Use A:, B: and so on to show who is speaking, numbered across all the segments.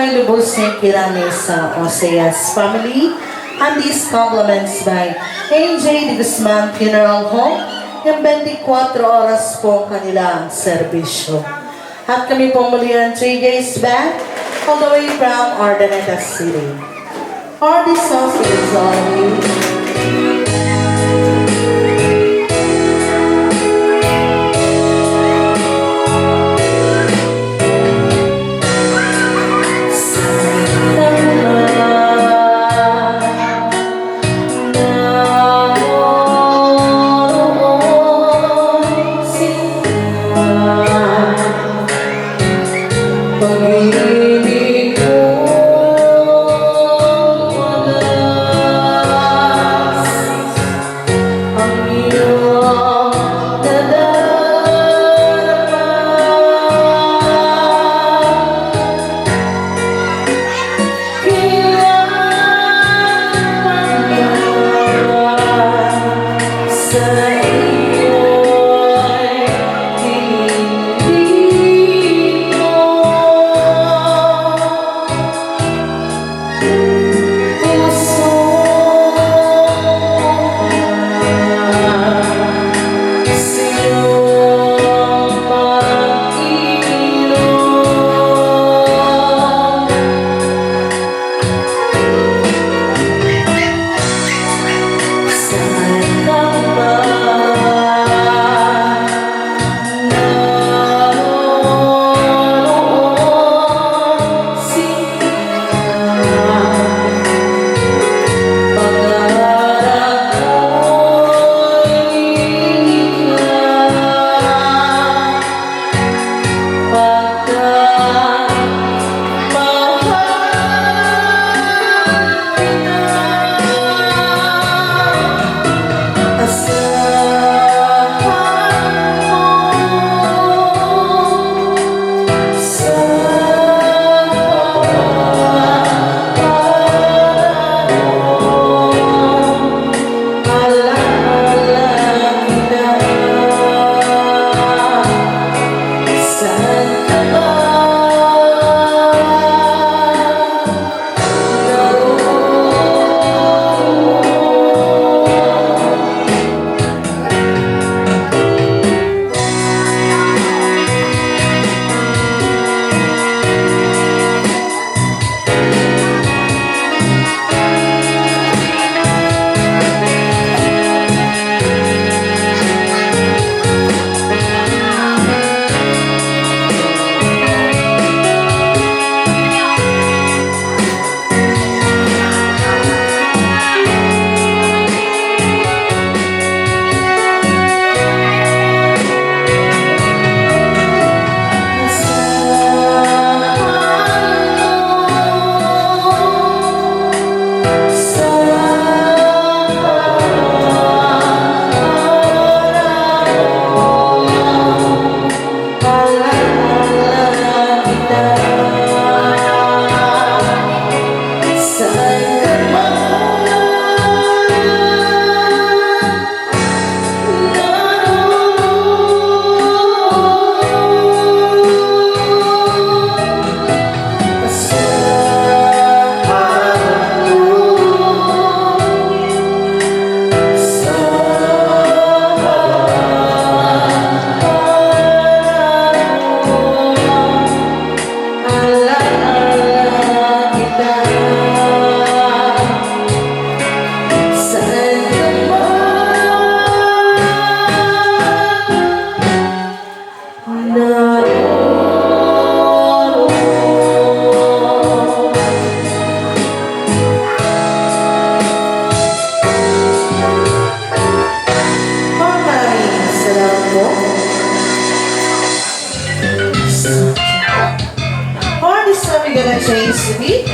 A: may lubos ng kirami sa Oseas family. And these compliments by AJ de Guzman Funeral Home. Yung 24 oras po kanilang serbisyo. At kami po muli ang 3 days back all the way from Ordaneta City. All these songs is on you.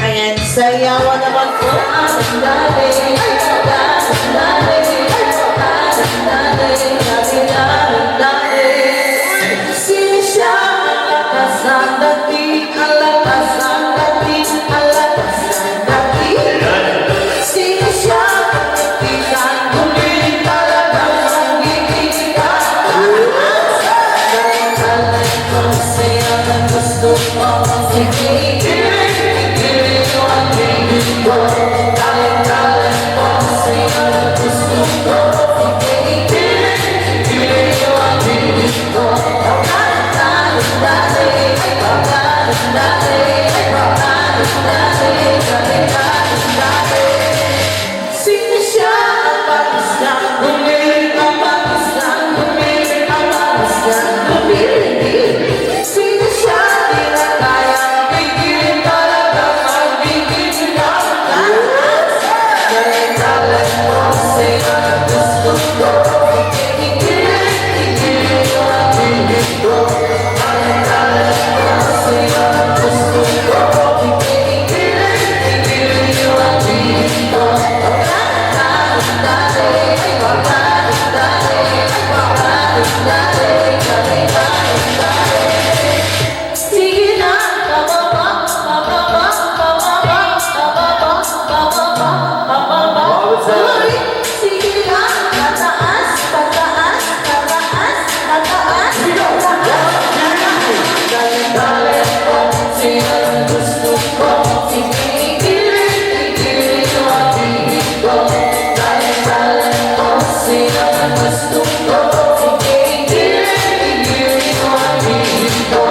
A: Ayan, sayawan naman po. Sinisya, alapasan dati, alapasan dati, alapasan dati. Sinisya, ikan huli, talagang magiging alay ko sa'yo na gusto mo. Sige, Sige na, pababa, pababa, pababa, pababa, pababa, pababa. Uy, sige na, pataas, pataas, pataas, pataas, pataas. Dale, sino ang gusto ko? Sige, igilid mo ang bibig ko. Dale, sino ang gusto ko? Sige, igilid mo ang bibig ko.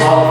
B: All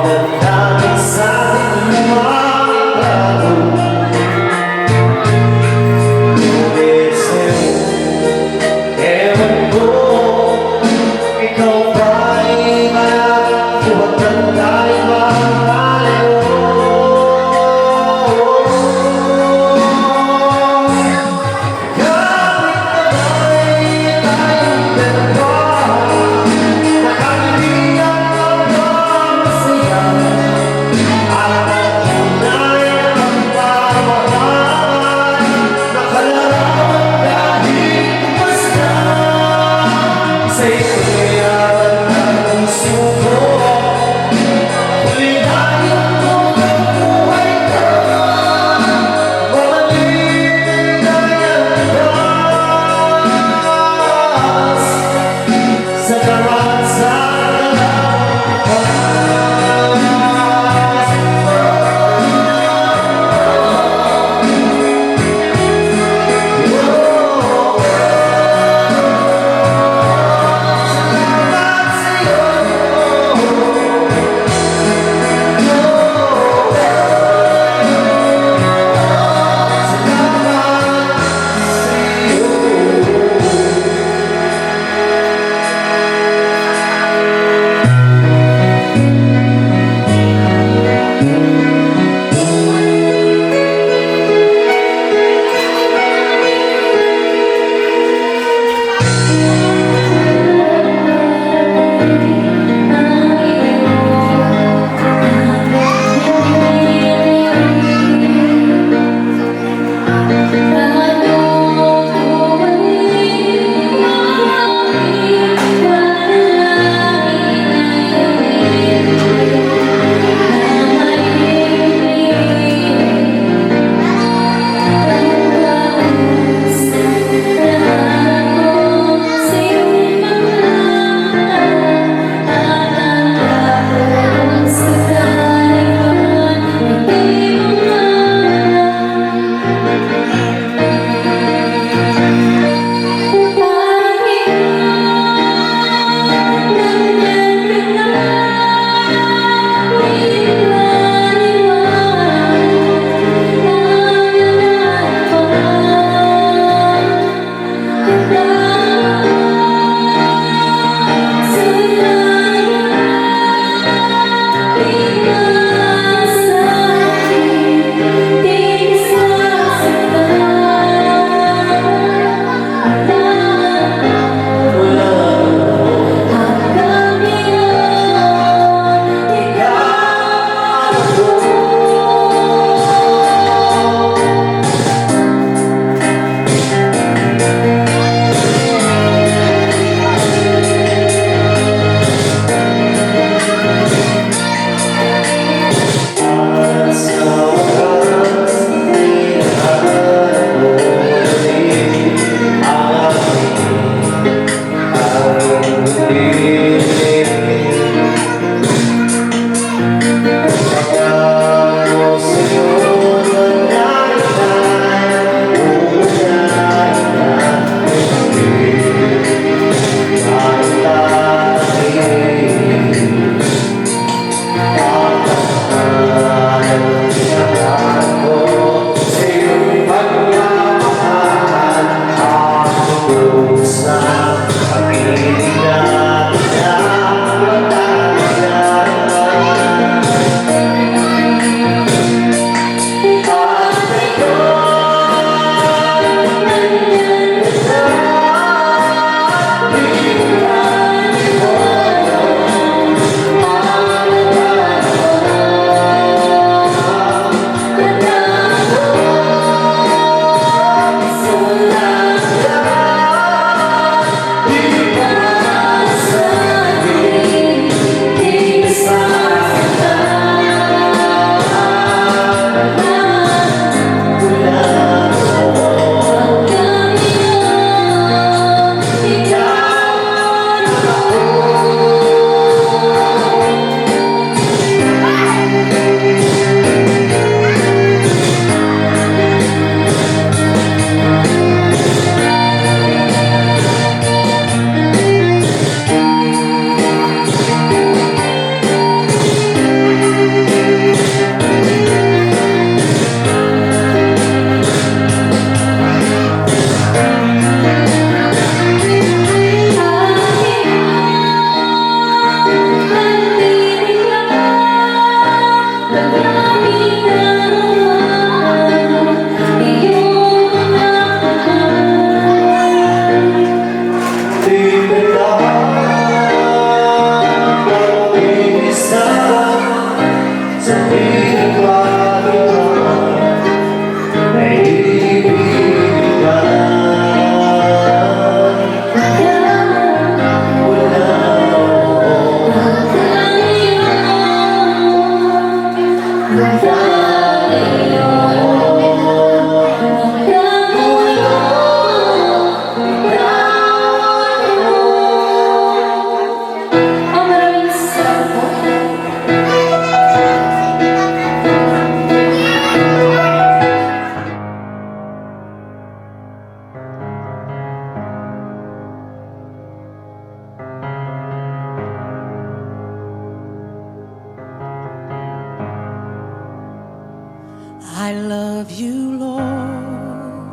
B: I love you, Lord,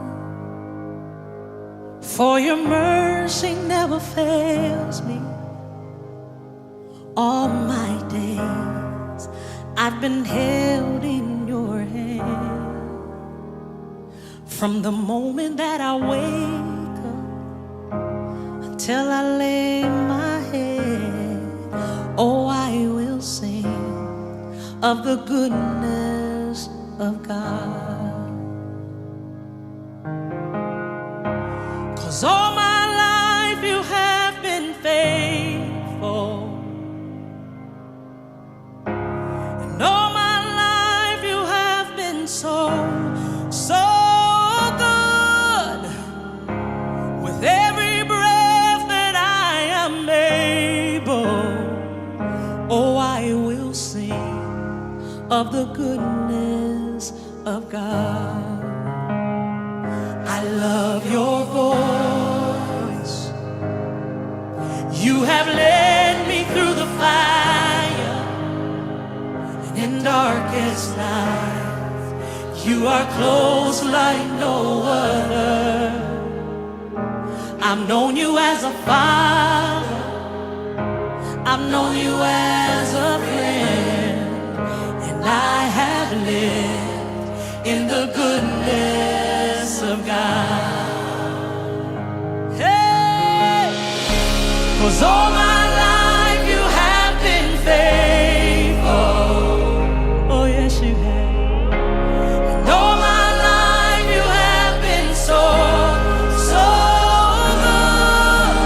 B: for your mercy never fails me. All my days I've been held in your hand. From the moment that I wake up until I lay my head, oh, I will sing of the goodness of God. 'Cause all my life you have been faithful, and all my life you have been so, so good. With every breath that I am able, oh, I will sing of the goodness of God. I love your voice. You have led me through the fire, and in darkest night, you are close like no other. I've known you as a father, I've known you as a friend, and I have lived in the goodness of God. Hey! 'Cause all my life you have been faithful. Oh yes, you have. And all my life you have been so, so good.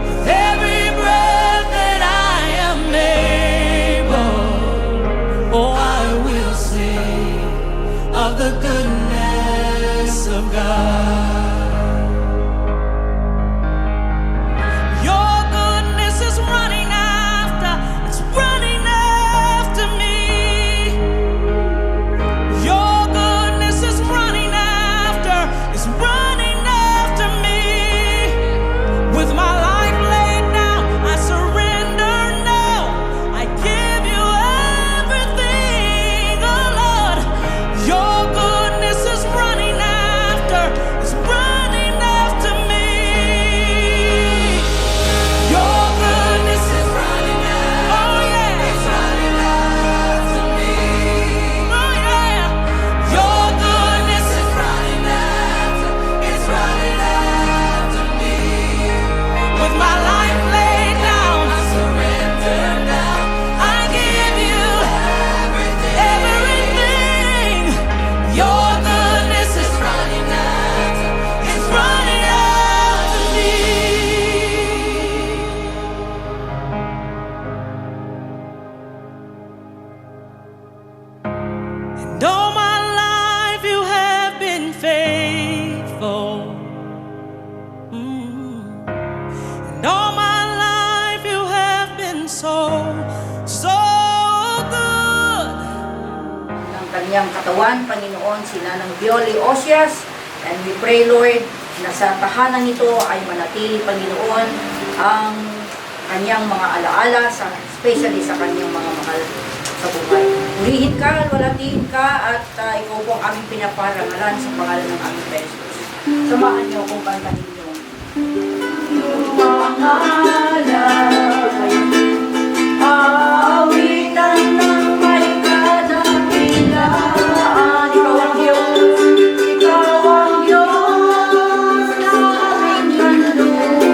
B: With every breath that I am able, oh, I will sing of the goodness of God. Your goodness is running after, it's running after me. Your goodness is running after, it's running after me. With my life laid down, I surrender now. I give you everything, oh Lord. Your goodness is running after, it's running after me. Your goodness is running after, oh yeah, it's running after me. Oh yeah, your goodness is running after, it's running after me. With my life laid down, I surrender now. I give you everything. Your goodness is running after, it's running after me. And all my life you have been faithful. And all my life you have been so, so good.
C: Ng kanyang katawan, Panginoon, si Nanang Bioli Osias. And we pray, Lord, na sa tahanan nito ay manatili, Panginoon, ang kanyang mga alaala, especially sa kanyang mga mahal sa buhay. Purihin ka, walatiin ka, at ikaw po ang aming pinaparangalan sa pangalan ng aming Jesus. Samahan niyo kung kantahin niyo. Awitan ng may kadakilaan, ikaw ang Diyos, ikaw ang Diyos na aming kanlungan.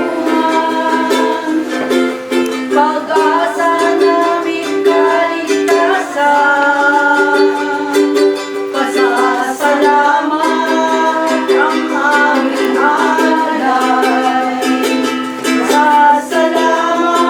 C: Pag-asa namin kaligtasan, pasasalamat ang aming alay. Pasasalamat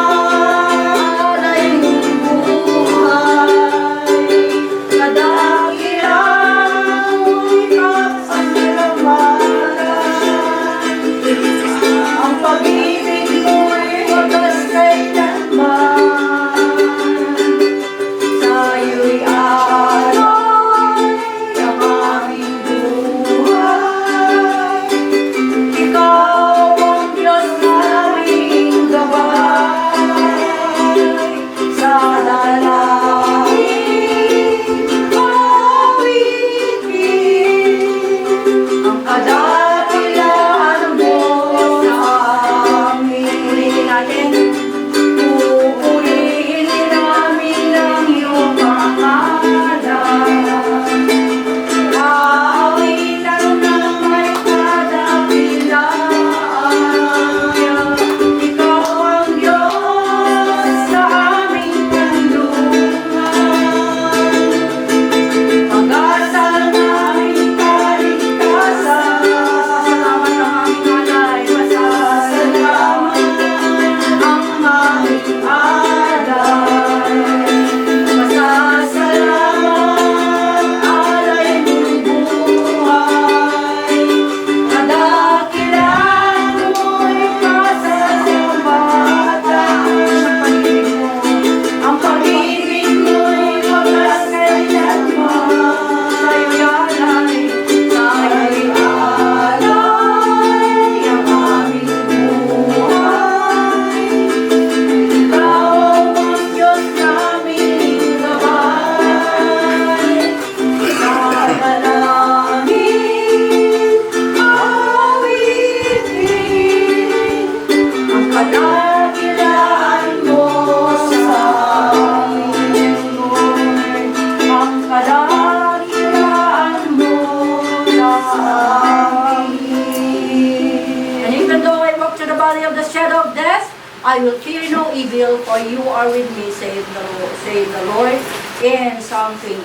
C: I will fear no evil, for you are with me, save the Lord. In Psalm 23.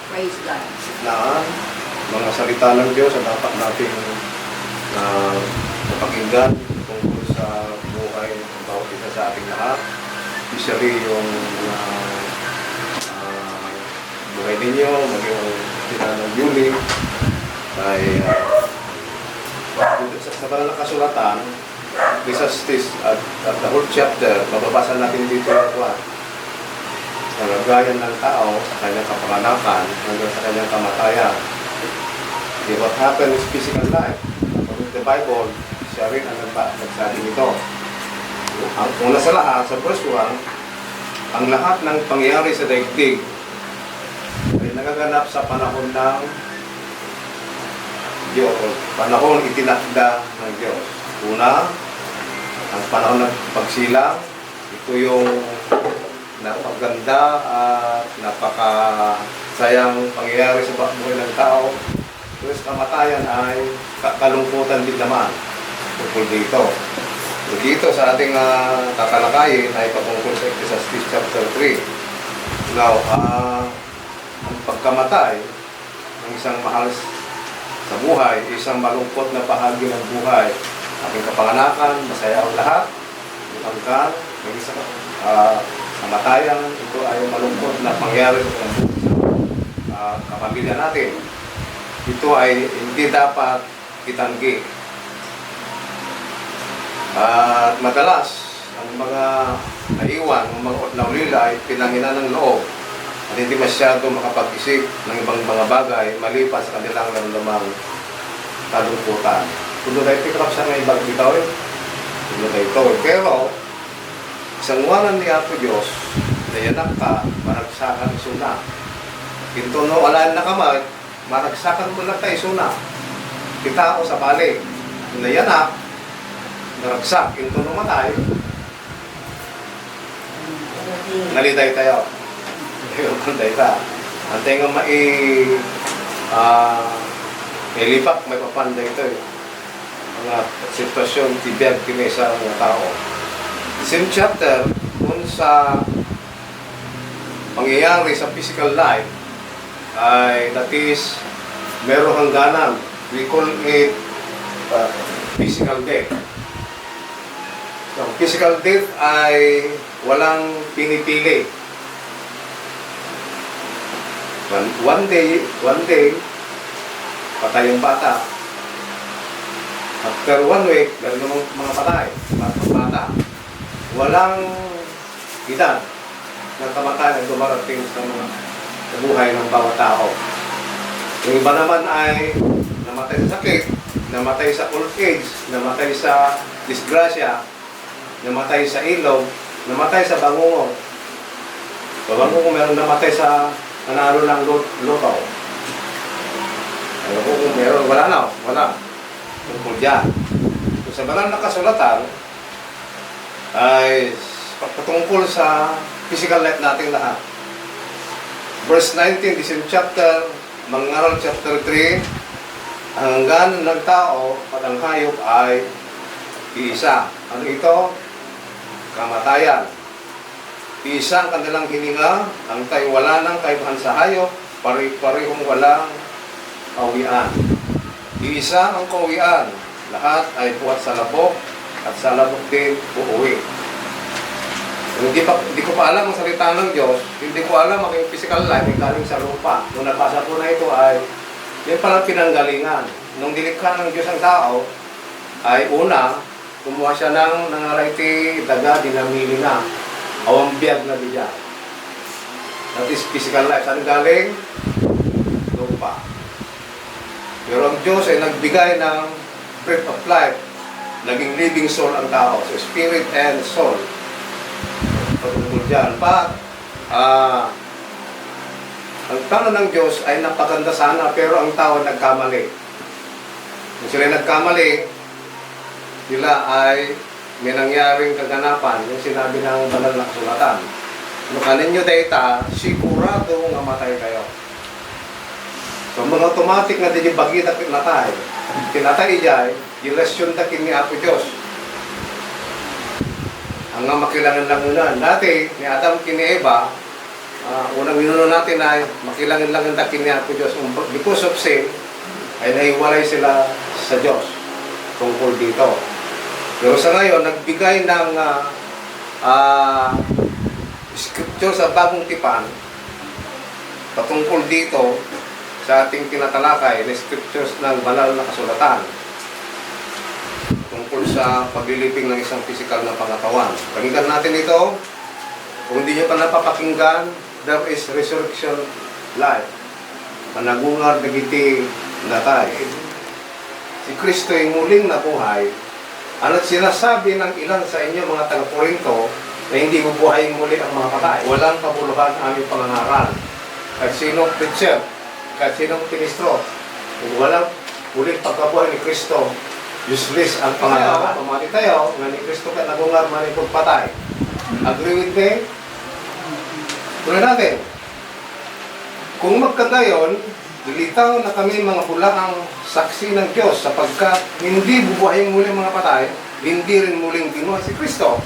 C: Praise God.
D: Na mga salita ng Diyos ang dapat natin napakinggan tungkol sa buhay ng bawat isa sa ating lahat. Especially yung buhay ninyo, maging sila ng Julie, ay sa banal na kasulatan, Ecclesiastes at the whole chapter, mababasa natin dito yung kuwan. Nalagayan ng tao sa kanyang kapanganakan hanggang sa kanyang kamatayan. Okay, what happened is physical life. According to the Bible, siya rin ang nagsabi nito. Ang una sa lahat, sa verse 1, ang lahat ng pangyayari sa daigdig ay nagaganap sa panahon ng Diyos, panahon itinakda ng Diyos. Una, ang panahon ng pagsilang, ito yung napaganda at napakasayang pangyayari sa buhay ng tao. Tapos kamatayan ay kalungkutan din naman tungkol dito. So dito sa ating tatalakayin ay patungkol sa Ecclesiastes chapter 3. Now, ang pagkamatay ng isang mahal sa buhay, isang malungkot na bahagi ng buhay. Ating kapanganakan, masaya ang lahat. Ang angkan, may isang kamatayan, ito ay malungkot na pangyari sa kapamilya natin. Ito ay hindi dapat itanggi. At madalas, ang mga naiwan, ang mga naulila ay pinangina ng loob at hindi masyado makapag-isip ng ibang mga bagay malipas sa kanilang naramdamang kalungkutan. Kuno tayo pick up sa mga ibang bitaw eh. Kuno tayo ito. Pero, isang wanan ni Apo Diyos, nayanak ka, maragsakan isuna. Ito no, alaan na kamay, maragsakan mo lang tayo isuna. Kita ako sa balik. Nayanak, naragsak, ito no matay, naliday tayo. Ngayon, kanday ta. Antay nga lipak, may papanday ito eh. Mga sitwasyon, tibiyag, kinesa ng mga tao. Same chapter, kung sa pangyayari sa physical life, ay that is, merong hangganan. We call it physical death. So, physical death ay walang pinipili. One day, patay yung bata. After 1 week, meron namang mga patay, bata. Walang edad ng kamatayan na dumarating sa buhay ng bawat tao. Yung iba naman ay namatay sa sakit, namatay sa old age, namatay sa disgrasya, namatay sa ilog, namatay sa bangungo. Sa bangungo meron namatay sa nanalo ng loto. Ano po kung meron? Wala. Tungkol dyan. So, sa banal na kasulatan ay patungkol sa physical life natin lahat. Verse 19, the same chapter, Mangaral chapter 3, ang hanggan ng tao at ang hayop ay iisa. Ano ito? Kamatayan. Iisa ang kanilang hininga, ang tayo wala ng kaibahan sa hayop, pare-parehong walang kawian. Iisa ang kawian, lahat ay buhat sa labok at sa labok din uuwi. Hindi ko pa alam ang salita ng Diyos, hindi ko alam ang physical life ay galing sa lupa. Nung nabasa ko na ito ay, yan palang pinanggalingan. Nung dilikha ng Diyos ang tao, ay una, kumuha siya ng nangarayti daga, dinamili na. Awang biyag na diyan. That is physical life. Saan galing? Lupa. Pero ang Diyos ay nagbigay ng breath of life. Naging living soul ang tao. So spirit and soul. Patungkol dyan. But, ang plano ng Diyos ay napaganda sana, pero ang tao nagkamali. Kung sila nagkamali, sila ay may nangyaring kaganapan, yung sinabi ng banal na kasulatan. Kung kanin nyo data, sigurado nga matay kayo. So, mga automatic na din yung bagi na kinatay. Kinatay dyan, yung lesyon na kini Apo Diyos. hanggang makilangan-langan. Dati, ni Adam kini Eva, unang minuno natin ay makilangan-langan na kini Apo Diyos. Because of sin, ay nahiwalay sila sa Diyos tungkol dito. Pero sa ngayon, nagbigay ng scripture sa bagong tipan patungkol dito sa ating tinatalakay na scriptures ng banal na kasulatan tungkol sa paglilibing ng isang physical na pangatawan. Pakinggan natin ito. Kung hindi nyo pa napapakinggan, there is resurrection life. Managungar dagiti natay. Si Kristo ay muling nabuhay. Ano't sinasabi ng ilan sa inyo mga taga-Korinto na hindi bubuhayin muli ang mga patay. Walang kabuluhan ang aming pangangaral. Kahit sinong preacher, kahit sinong ministro, kung walang muling pagkabuhay ni Kristo, useless ang pangangaral. Pumati tayo, nga ni Kristo ka nagungar manipod patay. Agree with me? Tuloy natin. Kung magkagayon, lilitaw na kami mga bulang saksi ng Diyos sapagkat hindi bubuhayin muli mga patay, hindi rin muling binuhay si Kristo.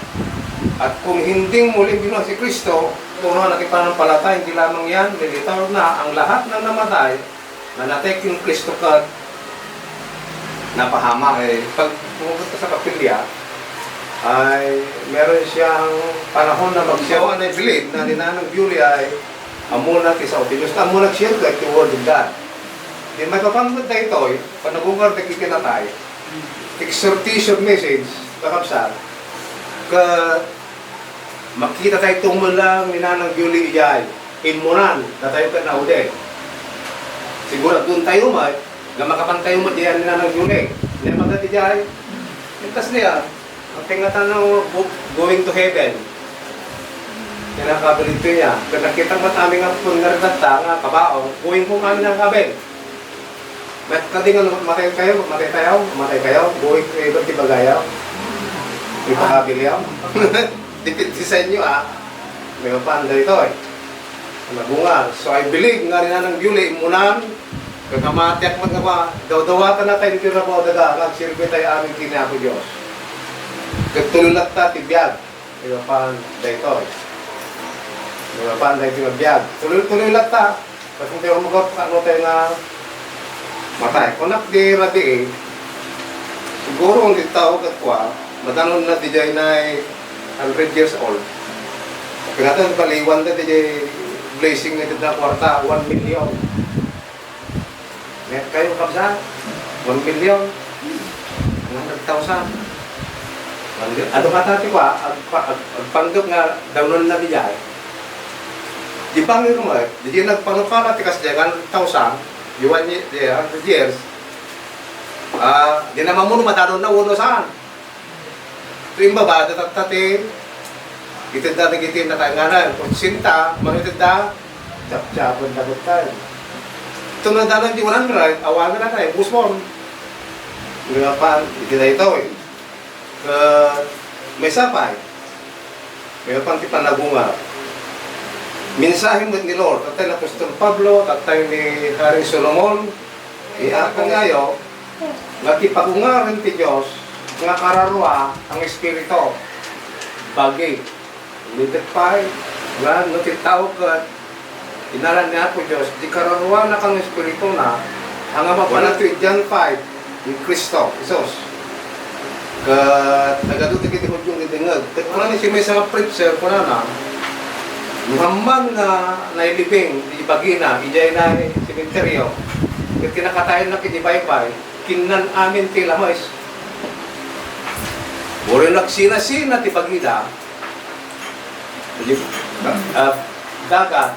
D: At kung hindi muling binuhay si Kristo, kung ano nakipanampalatay, hindi lamang yan, lilitaw na ang lahat ng namatay na natek yung Kristo ka napahama. Pag pumunta sa kapilya, ay meron siyang panahon na magsiyaw. And I believe na ninanang Julia ay amuna ti sa Diyos. Amuna siya ka ti word of God. Di may papangod na ito, panagungar na kikinatay, exhortation message, kakapsal, ka makita tayo tumulang ninanang Julia iyay, imunan na tayo ka naude. Siguro doon tayo na makapantayo mo diyan ninanang Julia. Hindi magati iyay. Intas niya, ang tingatan ng going to heaven. Kinakabilito niya. Kung nakita mo namin ang pungaragata nga kabaong, buwing kong kami ng kabel. Kadingan matay kayo, buwing ko ibang tibagayaw. Ipakabilyaw. Dipit sa inyo may mapanda ito Nabungal. So I believe nga rin na ng Yuli, imunan, kakamatiak magkama, daw-dawatan na tayo tira po daga, nagsirbe tayo aming kinako Diyos. Katululat ta, tibiyag. Mapanda ito Mapanda ito tibiyag. Tuloy lang ta. Kasi kung tayo magkap, ano tayo nga matay. Kung nakdi siguro kung di tao katwa, madanon na di na 100 years old. Pinatan paliwan na di blessing na na kwarta, 1 million. Net kayo kapsa, 1 million. 100,000. Ano matati ko agpanggap nga dawnon na dijay. Di bangin mo di nagpanukala tikas jagan 1,000, di 100 years. Di na mamuno matadon na uno saan. Tuwing baba, tatatatin, itinda na gitin na kainganan. Kung sinta, manitida, chap-chapon na tayo. Ito na dalang di 100, awagan na tayo, busmon. Nga pa, itinda ito may sapay. May pang tipanagunga. Mensahe mo ni Lord, tatay na Apostol Pablo, tatay ni Haring Solomon, iapang ngayo, nagkipagungaran ti Diyos, nga kararwa ang Espiritu. Bagi. Nitipay, nga nutitaw ka, inalan niya po Diyos, di kararwa na kang Espiritu na, ang mapala ito John 5, ni Kristo, Isos. Nagaduti kiti hudyong itingag. Kung ano si may sa preacher, kung ano Muhammad na nailibing, di bagina, ijay na simenteryo. Kaya kinakatayin na kinibaybay, kinan amin tilamoys. Buro nagsina-sina ti bagida. Dagat,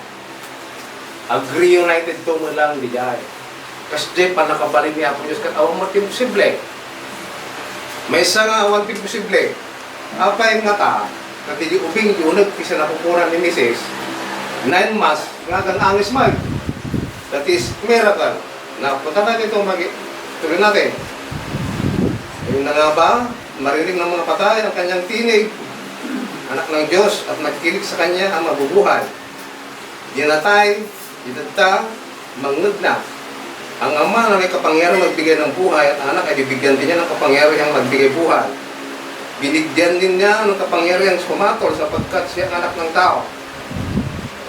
D: agree united to mo lang di jay. Kasi pa nakabalin niya ako Diyos katawang mo imposible. May isa nga awang imposible. Apa yung nga ta, kasi di ubing yunag kisa napupuran ni Mrs. 9 months, nga kang angis mag. That is miracle. Napunta natin itong tuloy natin. Yung na nga ba, marinig ng mga patay ang kanyang tinig, anak ng Diyos, at nagkilig sa kanya ang mabubuhay. Dinatay, dinata, mangnud na. Ang ama na may kapangyarihan magbigay ng buhay at anak ay bibigyan din niya ng kapangyarihan magbigay buhay. Binigyan din niya ng kapangyarihan sumatol sapagkat siya ang anak ng tao.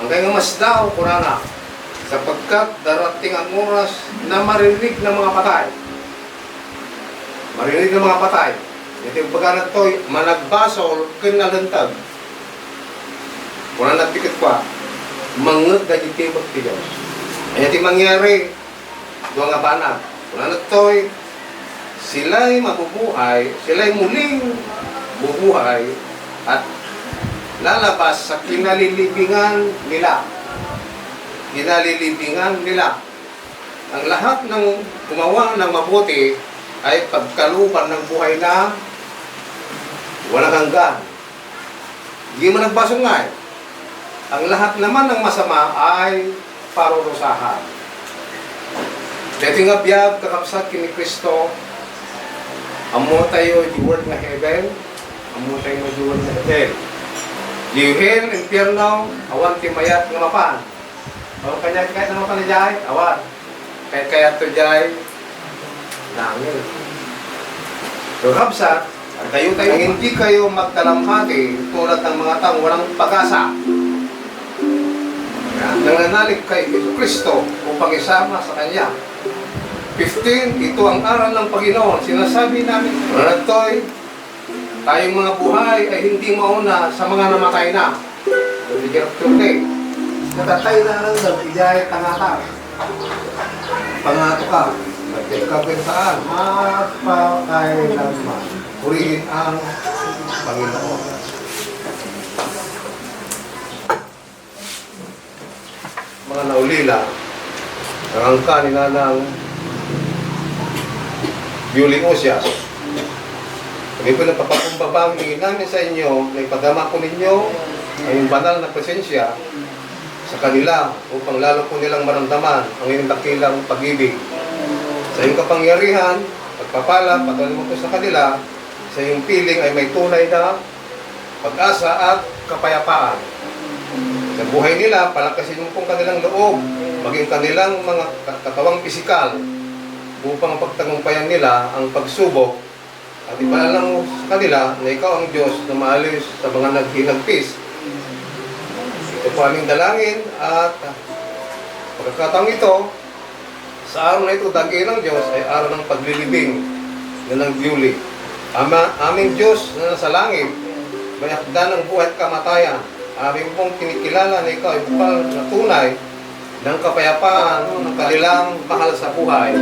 D: Ang kaya mas daw, kurana, sapagkat darating ang oras na marinig ng mga patay. Marinig ng mga patay. Ito yung pagkanat to'y managbasol kinalantag. Kung nagpikit pa, mangag na ditibag ti Diyos. Ay iti mangyari, doon nga banag. Kung to'y sila'y mabubuhay, sila'y muling bubuhay at lalabas sa kinalilibingan nila. Kinalilibingan nila. Ang lahat ng gumawa ng mabuti ay pagkalupan ng buhay na walang hanggan. Hindi mo nagbasong nga eh. Ang lahat naman ng masama ay parurusahan. Dito nga biyag kakapsat kini Kristo, amo tayo di world nga heaven, amo tayo di world nga hell. Di hell, impyerno, awan ti mayat nga mapan. Awan kanya kahit na mapan na jay, awan. Kahit kaya to jay, nangil. So kapsat, at tayo hindi kayo magtalamhati tulad ng mga taong walang pag-asa. Nananalig kay Kristo upang isama sa Kanya. 15, ito ang aral ng Panginoon. Sinasabi namin, Ranatoy, tayong mga buhay ay hindi mauna sa mga namatay na. Bigyan of today. Natatay na lang daw, ijay tangata. Pangato ka. Nagkakabintaan, mapakailanman. Purihin ang Panginoon. Mga naulila, ang angka ni Nanang Yuli Osias. Kami po nagpapakumbabang namin sa inyo na ipadama po ninyo ang banal na presensya sa kanila upang lalo po nilang maramdaman ang inyong dakilang pag-ibig. Sa iyong kapangyarihan, pagpapala, patuloy mo po sa kanila, sa iyong piling ay may tunay na pag-asa at kapayapaan. Sa buhay nila, palakasin mo pong kanilang loob, maging kanilang mga katawang pisikal upang pagtagumpayan nila ang pagsubok at ipalalang mo sa kanila na ikaw ang Diyos na maalis sa mga naghinagpis. Ito po aming dalangin at pagkakataong ito, sa araw na ito, dakilang Diyos ay araw ng paglilibing na ng Yuli. Aming Diyos na nasa langit, may hakda ng buhay at kamatayan. Aming pong kinikilala na ikaw ay bukal na tunay ng kapayapaan ng kanilang mahal sa buhay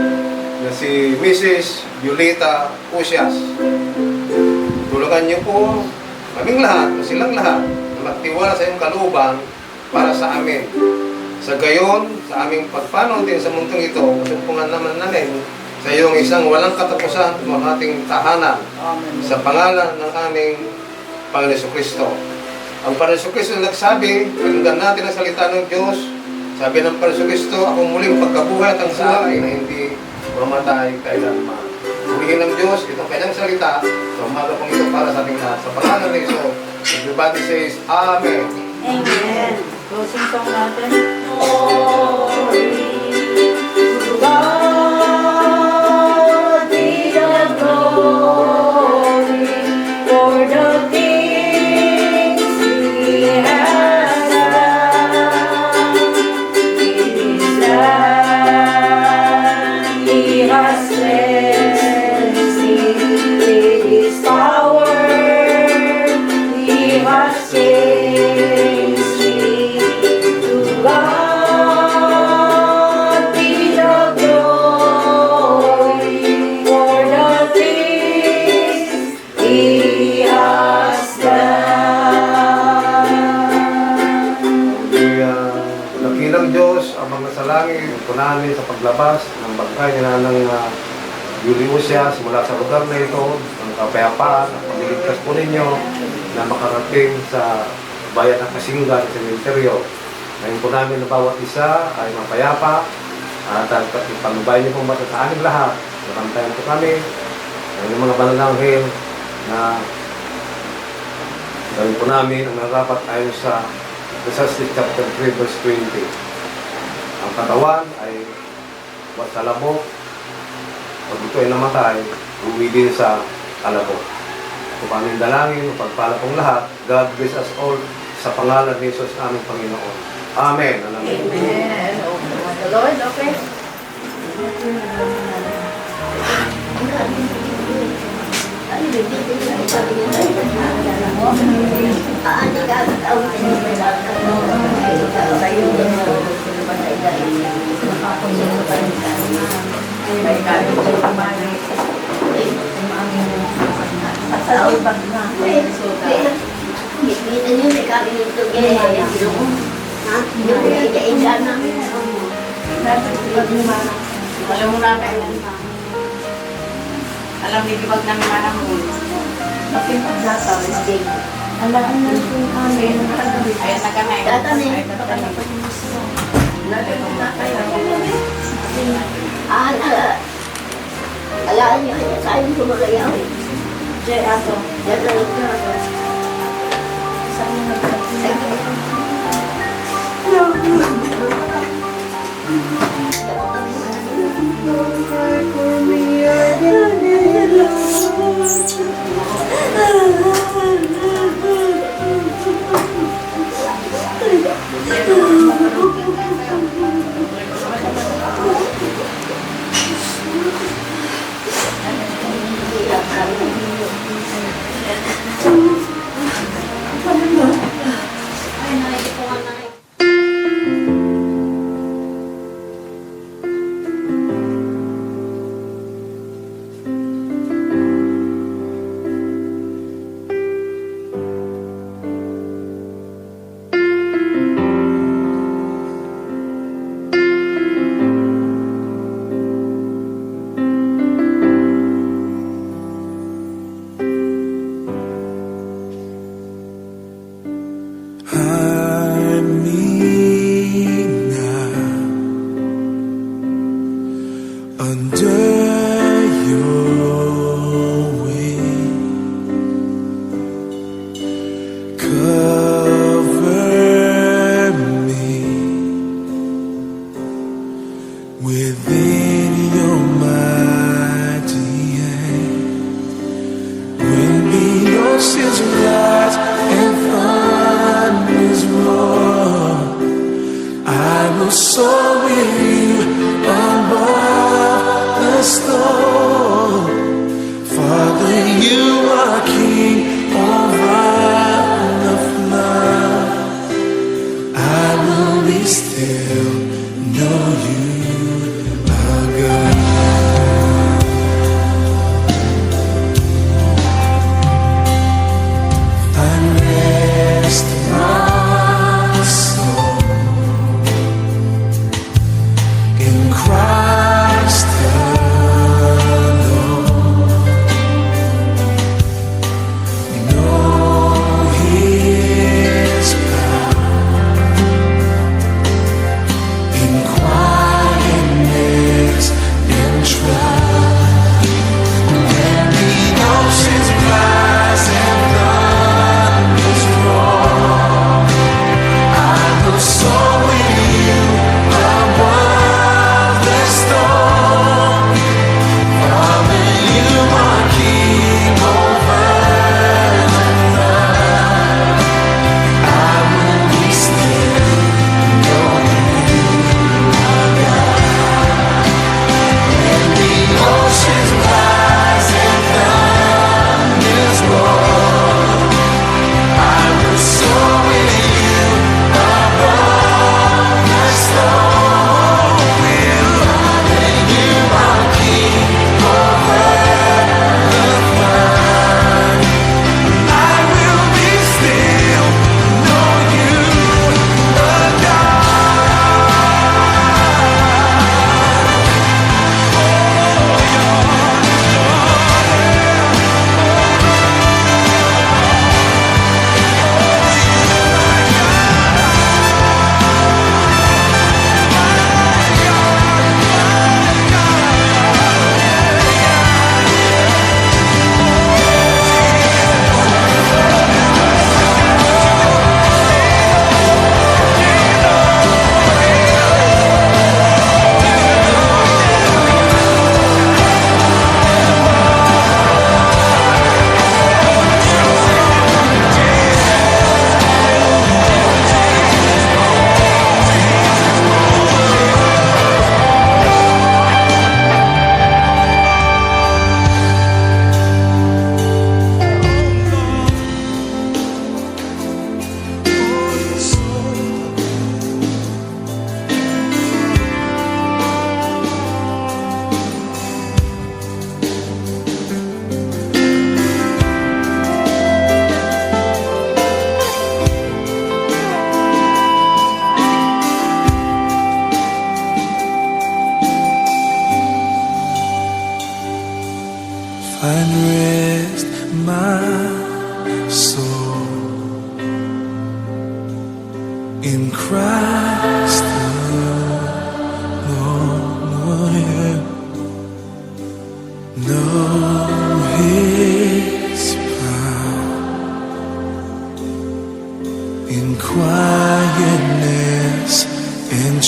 D: na si Mrs. Yulita Osias. Tulungan niyo po kaming lahat, silang lahat, na magtiwala sa iyong kalooban para sa amin. Sa gayon, sa aming pagpanaw din sa mundong ito, kasumpungan naman namin sa iyong isang walang katapusan ng ating tahanan.
C: Amen.
D: Sa pangalan ng aming Panginoon Kristo. Ang Panginoon Kristo nagsabi, pakinggan natin ang salita ng Diyos. Sabi ng Panginoon Kristo, akong muling pagkabuhay at ang buhay na hindi mamatay kailanman. Purihin ng Diyos itong kanyang salita sa umaga pong ito para sa ating lahat. Sa pangalan ng Iso, everybody says, Amen.
C: Amen. Closing song natin. Glory to God be the glory for the things He has done. In His land He has cleansed me with His power. He has changed me. To God be the glory for the things He has done.
D: Dakilang Diyos, amang nasa langit, punanin sa paglabas ng bangkay ni Nanang Yuli Osias mula sa lugar na ito, ng kapayapaan at pagliligtas po ninyo na makarating sa bayan ng Kasinga sa Cementerio. Ngayon po namin na bawat isa ay mapayapa at ipagbabayan niyo po ba sa aming lahat. Nakantayan po kami ng mga banal na anghel na gawin po namin ang narapat ayon sa Ecclesiastes chapter 3 verse 20. Ang katawan ay buat sa labok. Pag ito ay namatay, uwi din sa kalabok. Upaming dalangin, pagpala pong lahat. God bless us all sa pangalan ni Jesus aming Panginoon. Amen. Amen.
C: Amen. Oh, the Lord, okay?
E: Alam mo natin, alam ni Dibag namin manang mo. Bakit pagdataw is day? Alam na kung amin. Ayan na ganay.
F: Datanin.
E: Ayan na ganay.
C: Natin ang tatay.
F: Alaan niyo kanya sa ayon kumagayaw.
C: Jay, ato.
F: Datanin ka.
B: Under your wing, cover me within your mighty hand. When the oceans rise and thunders roar, I will soar with you above the storm. Father, you are king over the flood. I will be still, know you are God. Find rest in my soul in Christ alone.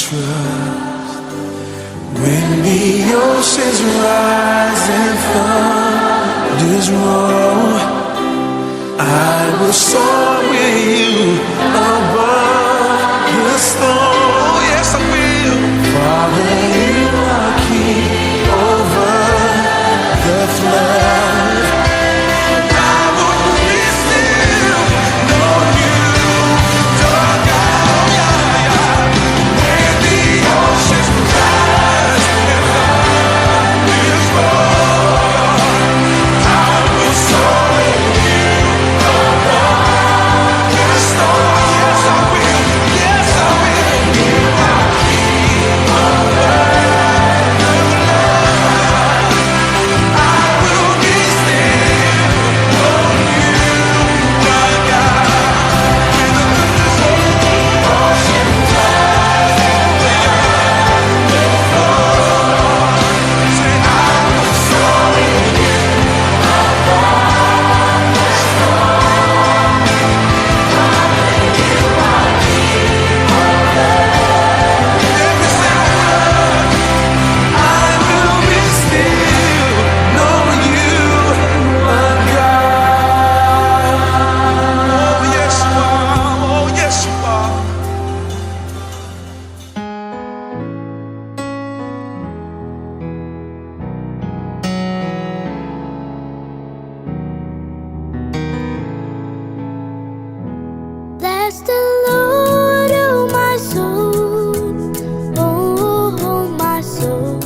B: trust. When the oceans rise and thunders roll, I will soar with you above the storm. Yes, I will. Father, you are king over the flood. I will be still, know you, your God. When the oceans rise and thunders roll, I will soar with you above the storm. Yes, I will. Yes, I will. You are king over the flood. I will be still, know you, my God. When the oceans rise and thunders roll, say I will soar with you above the storm. You are king over every single one. I will be still, know you, my God. Oh yes you are, oh yes you are.
F: Bless the Lord, oh my soul, oh my soul.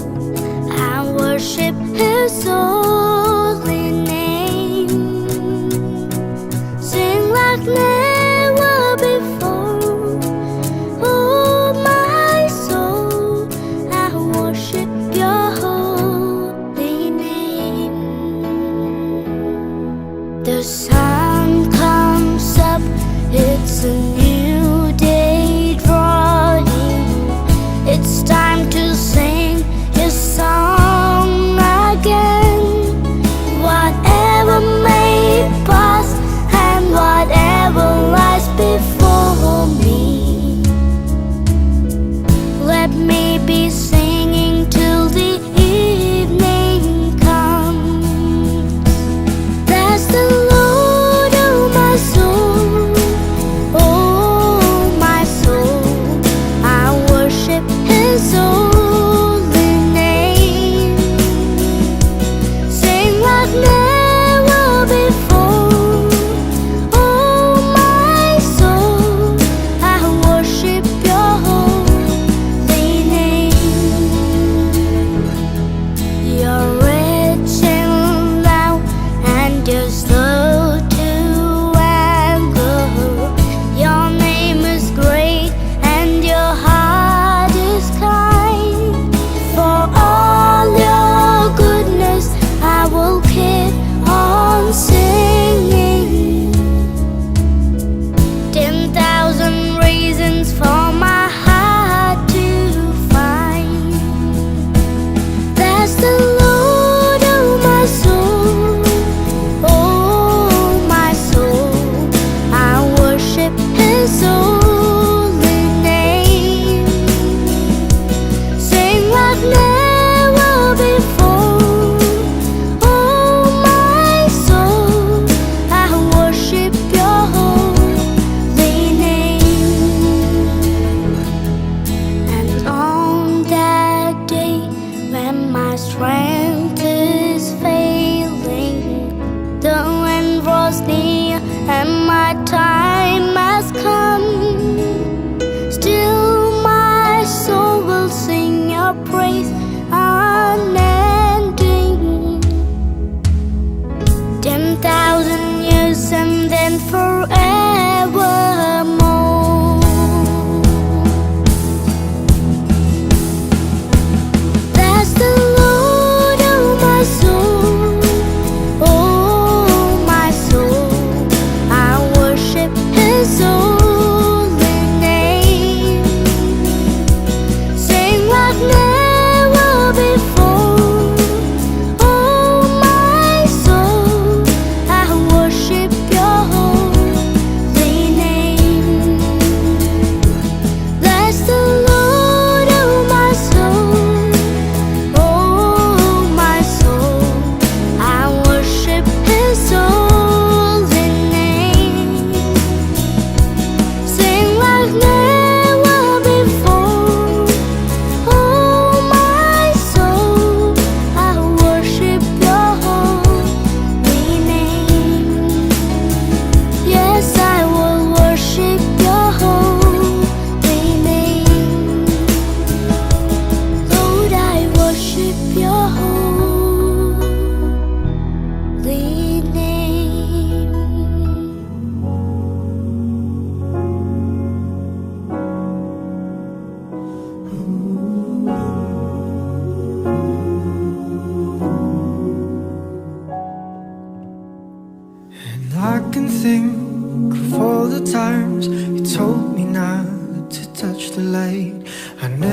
F: I worship His holy name. Sing like never before, oh my soul. I worship Your holy name. The sun comes up, it's a new day drawing. It's time to sing His song again. Whatever may pass and whatever lies before me, let me be singing till the evening comes. Bless the Lord, oh my soul, oh my soul. I worship His holy name. Sing like never before, oh my soul. I worship Your holy name.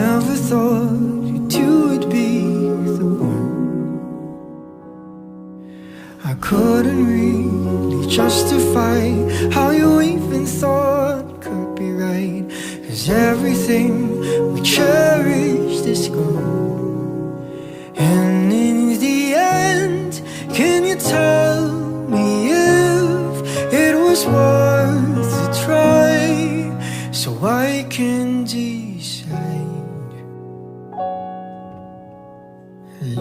G: never thought you two would be the one. I couldn't really justify how you even thought could be right, 'cause everything we cherished is gone. And in the end, can you tell me if it was worth a try, so I can decide?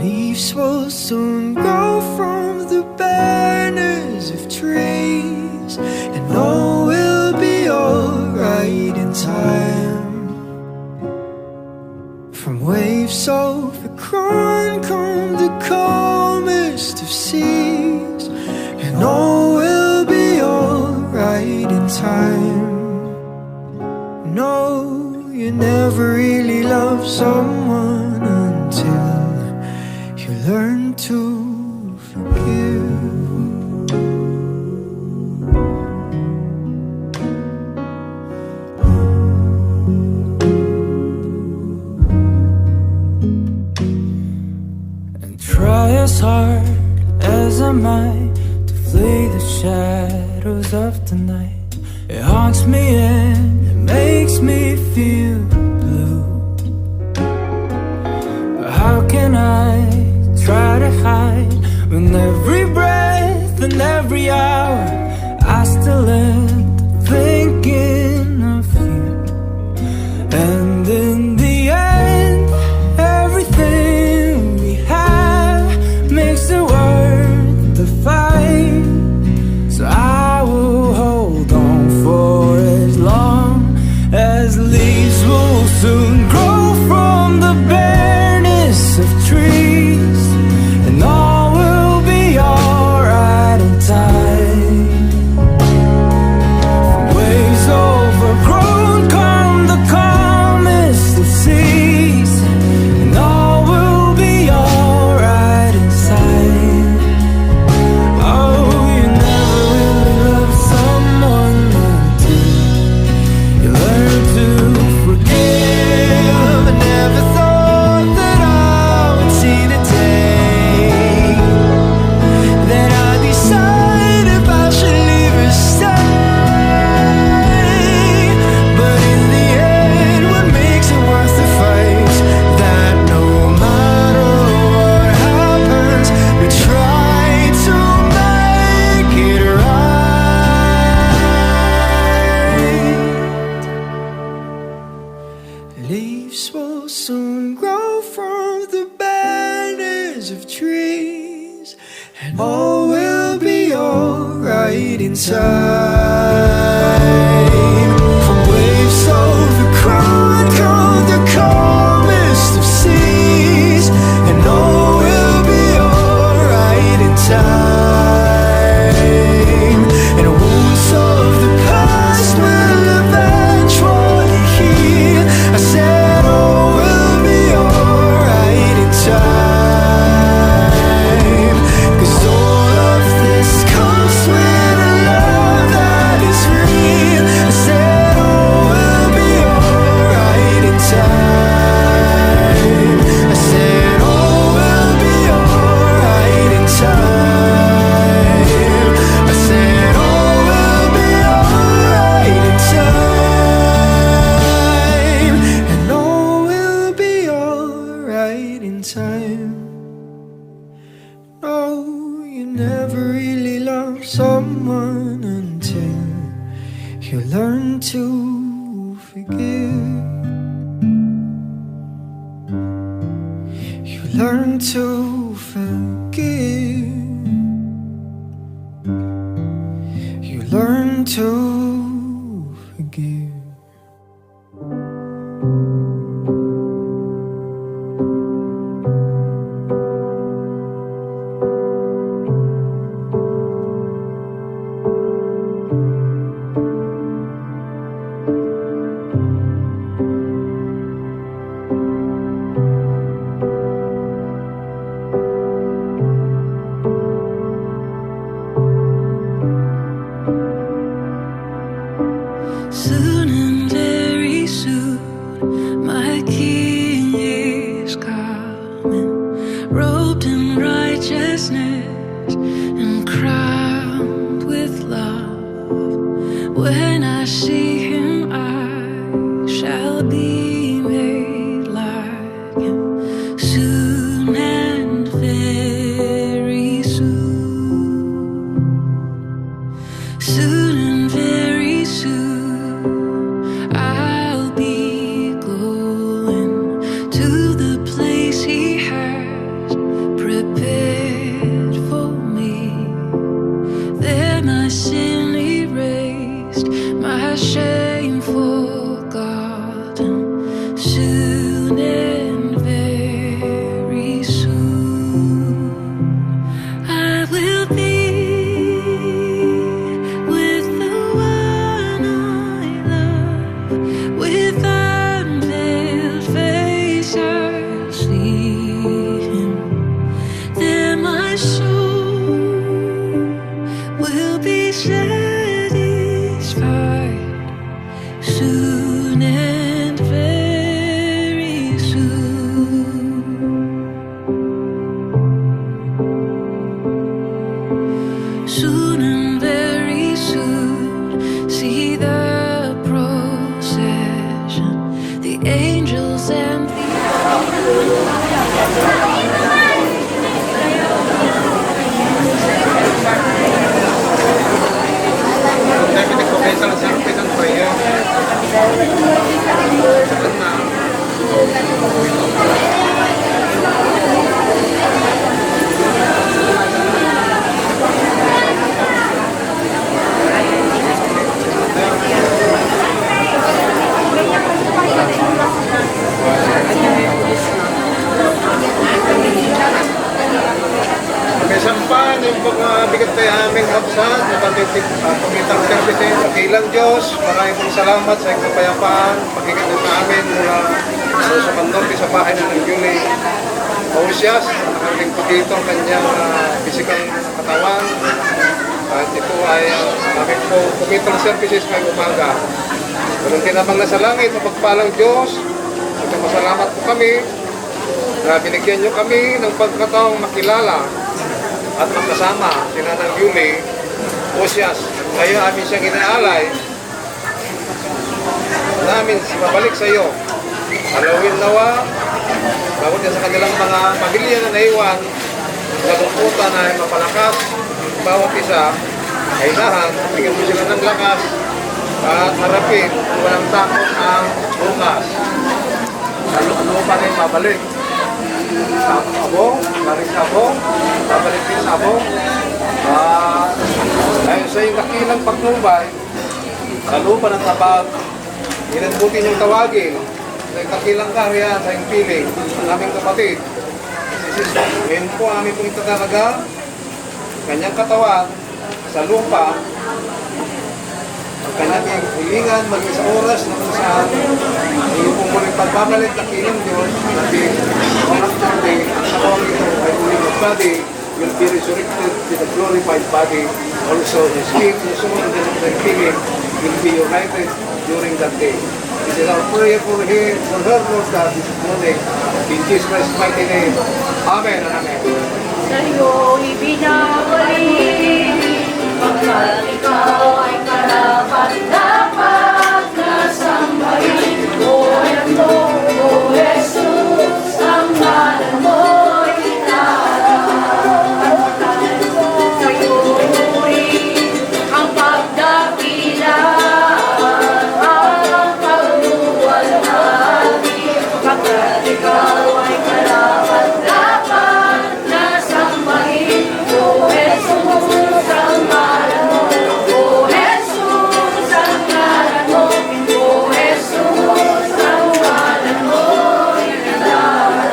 G: Leaves will soon grow from the banners of trees, and all will be alright in time. From waves overgrown come the calmest of seas, and all will be alright in time. No, you never really love someone until you learn to forgive. And try as hard as I might to flee the shadows of the night. It haunts me and it makes me feel blue. But how can I try to hide when every breath and every hour I still end up thinking of you? And in the end, everything we have makes it worth the fight. So I will hold on for as long as leaves will soon grow from the bareness of trees, and all will be alright in time. From waves overgrown come the calmest of seas, and all will be alright inside. Oh, you never really love someone until you learn to forgive. I never thought that I would see the day that I decide if I should leave or stay. But in the end, what makes it worth the fight? That no matter what happens, we try to make it right. Leaves will soon grow from the banners of trees, and all will be alright in time. From waves overgrown come the calmest of seas, and all will be alright in time. And wounds of the past will eventually heal. I said all will be alright in time, 'cause all of this comes with a love that is real. I said all will be alright in time. I said all will be alright in time. I said all will be alright in time. And all will be alright in time. No, you never really love someone until you learn to forgive. You learn to forgive. You learn to forgive.
D: Dahil nagpapita lang sa akin ng prayer. Minsan pa, yung mga bigat tayo aming kapsat, pagkitang services, kakilang Diyos, maraming pong salamat sa iyong kapayapaan, pagkikat niyo sa amin mula sa Pandorte sa bahay na ng Julie Osias, nakalingkod dito ang kanyang physical katawan. At ito ay aming po kumitang services ngayong umaga. Ganun din namang nasa langit, mapagpalang Diyos, magpapasalamat po kami na binigyan niyo kami ng pagkataong makilala at magkasama si Nanang Julie Osias. Ngayon amin siyang inaalay namin mabalik sa iyo. Alawin nawa, bawat yan sa kanilang mga pamilya na naiwan, nalungkutan ay mapalakas, bawat isa ay lahat, bigyan mo sila ng lakas at harapin, walang takot ang bukas. Ano pa rin mabalik? Sa abong, balik sa abong, babalik din sa abong. Dahil sa iyong dakilang pagnumbay, kalupan ng tabag, inanbutin yung tawagin, sa iyong dakilang karya, sa iyong piling, ang aming kapatid, si Sister. Ngayon po aming pong itatalaga, kanyang katawan, sa lupa, ang kanyang hilingan, maging sa oras na kung saan iyo pong muling pagbabalik na kilang Diyos, natin, on after day, ang katawan ito ay uling of body, will be resurrected with a glorified body. Also, the spirit, the soul, and the feeling will be united during that day. This is our prayer for him, for her, Lord God, this morning. In Jesus Christ's mighty name. Amen and amen.
C: Sa'yo ibinabalik, pagkat ikaw ay karapat-dapat na sambahin. O Eto, O Jesus, ang ngalan mo'y itaas. Sa'yo ang pagdakilaan, ang pagluwalhati, pagkat ikaw ay karapat-dapat na sambahin. O Jesus, ang ngalan mo. O Jesus, ang ngalan mo. O Jesus, ang ngalan mo'y itaas.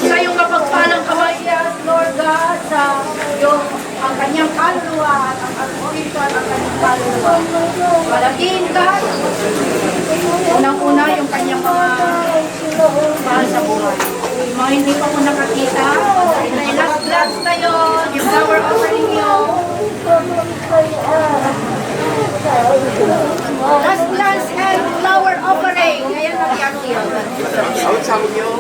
C: Sa iyong kapagpalang kamay, Lord God, sa iyong ang kanyang kaluluwa at ang alkoholikan ang kanyang kaluluwa. Palaging ka, unang-una yung kanyang mga mahal sa buhay. Yung mga hindi pa mo nakakita, ay last glance tayo, yung flower offering nyo. Last glance and flower offering. Ngayon nagyan yun.
D: Awit sa amin yun.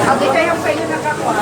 C: Okay, kayo pa yung nakakuha.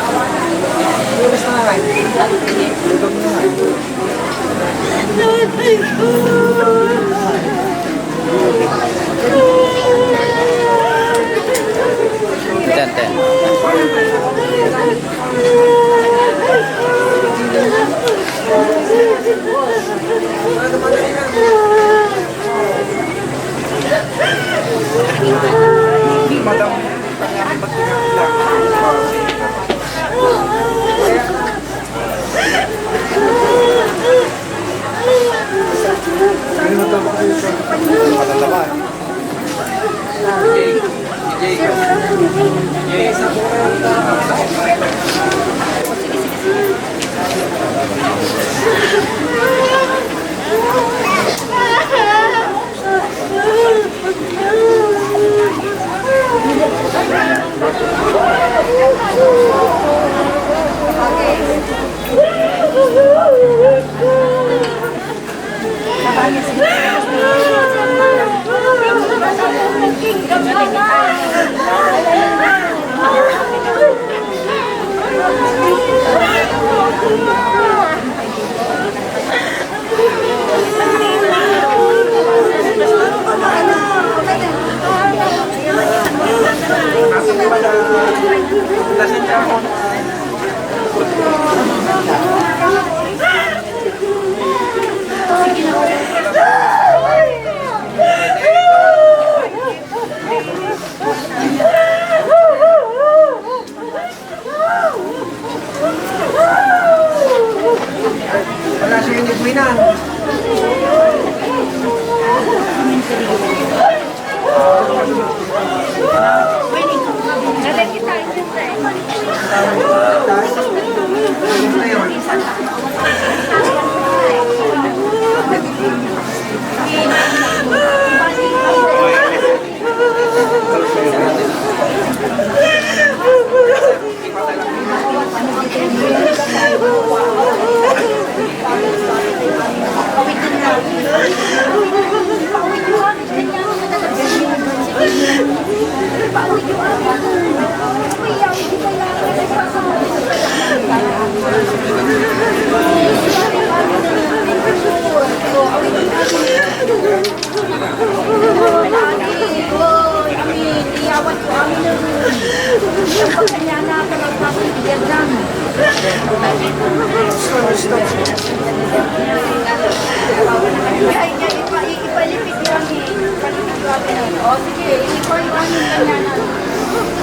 E: Ipalipit lang eh. Ipalipit lang eh. O sige, ikaw yung aming kanya na.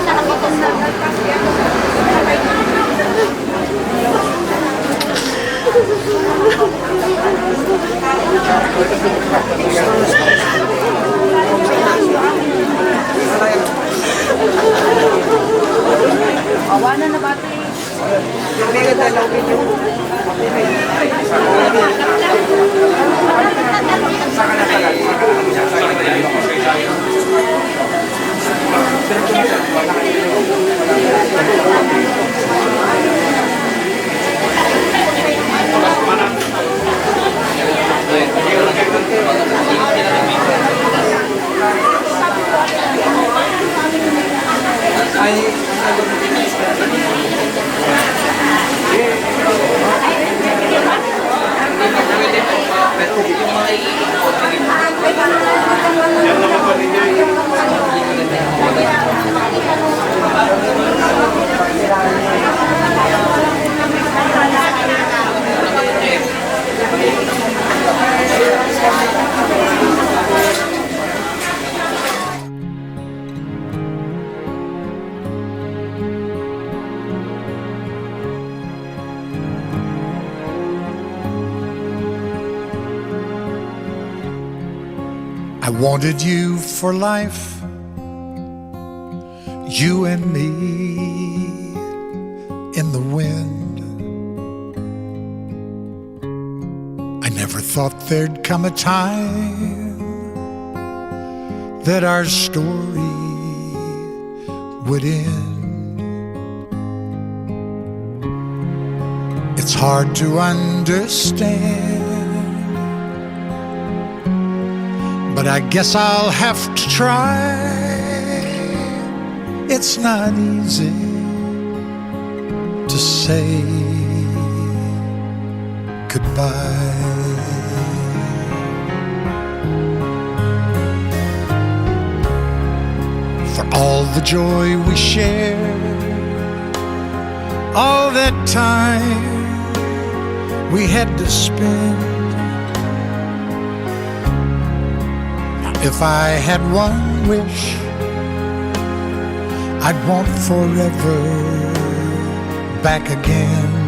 E: Nakakotong na kasi ako.
C: Awa na na bati.
H: I wanted you for life, you and me in the wind. I never thought there'd come a time that our story would end. It's hard to understand, but I guess I'll have to try. It's not easy to say goodbye. For all the joy we shared, all that time we had to spend. If I had one wish, I'd want forever back again.